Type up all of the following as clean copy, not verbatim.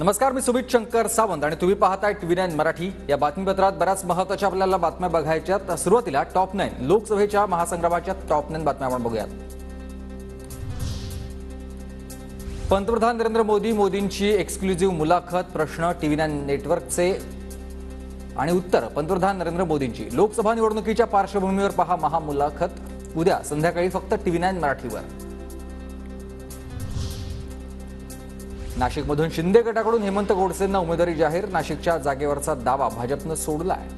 नमस्कार, मी सुमित शंकर सावंत आणि तुम्ही पाहताय TV9 मराठी। या बातमीपत्रात बऱ्याच महत्त्वाच्या आपल्याला बातम्या बघायच्यात। सुरुवातीला टॉप 9 लोकसभेच्या महासंग्रामाच्या टॉप 9 बातम्या आपण बघूयात। पंतप्रधान नरेंद्र मोदींची एक्सक्लुझिव्ह मुलाखत, प्रश्न TV9 नेटवर्कचे आणि उत्तर पंतप्रधान नरेंद्र मोदींची। लोकसभा निवडणुकीच्या पार्श्वभूमीवर पहा महामुलाखत उद्या संध्याकाळी फक्त TV9 मराठीवर। नाशिकमधून शिंदे गटाकडून हेमंत गोडसेंना उमेदवारी जाहीर, नाशिकच्या जागेवरचा दावा भाजपने सोडलाय।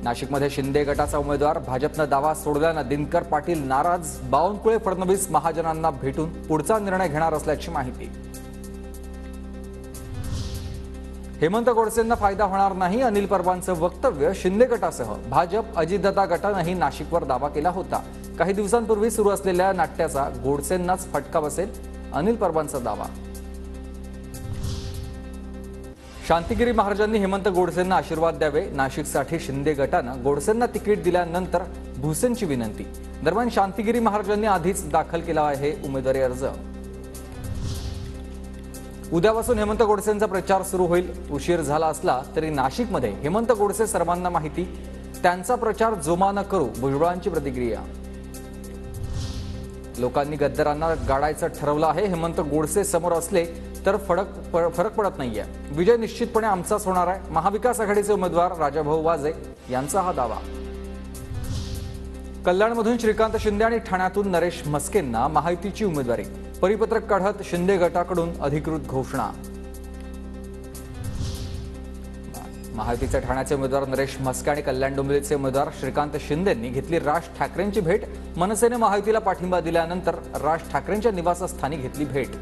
नाशिकमध्ये शिंदे गटाचा उमेदवार भाजपने दावा सोडल्याने दिनकर पाटील नाराज, बावनकुळे फडणवीस महाजनांना भेटून पुढचा निर्णय घेणार असल्याची माहिती। हेमंत गोडसेंना फायदा होणार नाही, अनिल परबांचं वक्तव्य। शिंदे गटासह भाजप अजितदादा गटानेही नाशिकवर दावा केला होता। काही दिवसांपूर्वी सुरू असलेल्या नाट्याचा गोडसेंनाच फटका बसेल, अनिल परबांचा दावा। शांतिगिरी महाराजांनी हेमंत गोडसेंना आशीर्वाद द्यावे, नाशिकसाठी शिंदे गटाने गोडसेंना तिकीट दिल्यानंतर भुसेंची विनंती। दरम्यान शांतिगिरी महाराजांनी आधीच दाखल केला आहे उमेदवारी अर्ज। उद्यापासून हेमंत गोडसेंचा प्रचार सुरू होईल। उशीर झाला असला तरी नाशिकमध्ये हेमंत गोडसे सर्वांना माहिती, त्यांचा प्रचार जोमानं करू, भुजबळांची प्रतिक्रिया। लोकांनी गद्दारांना गाडायचं ठरवलं आहे, हेमंत गोडसे समोर असले तर फरक पडत नाहीये, विजय निश्चितपणे आमचाच होणार आहे, महाविकास आघाडीचे उमेदवार राजाभाऊ वाजे यांचा हा दावा। कल्याणमधून श्रीकांत शिंदे आणि ठाण्यातून नरेश म्हस्केंना महायुतीची उमेदवारी, परिपत्रक काढत शिंदे गटाकडून अधिकृत घोषणा। महायुतीचे ठाण्याचे उमेदवार नरेश म्हस्के आणि कल्याण डोंबिवलीचे उमेदवार श्रीकांत शिंदेंनी घेतली राज ठाकरेंची भेट। मनसेने महायुतीला पाठिंबा दिल्यानंतर राज ठाकरेंच्या निवासस्थानी घेतली भेट।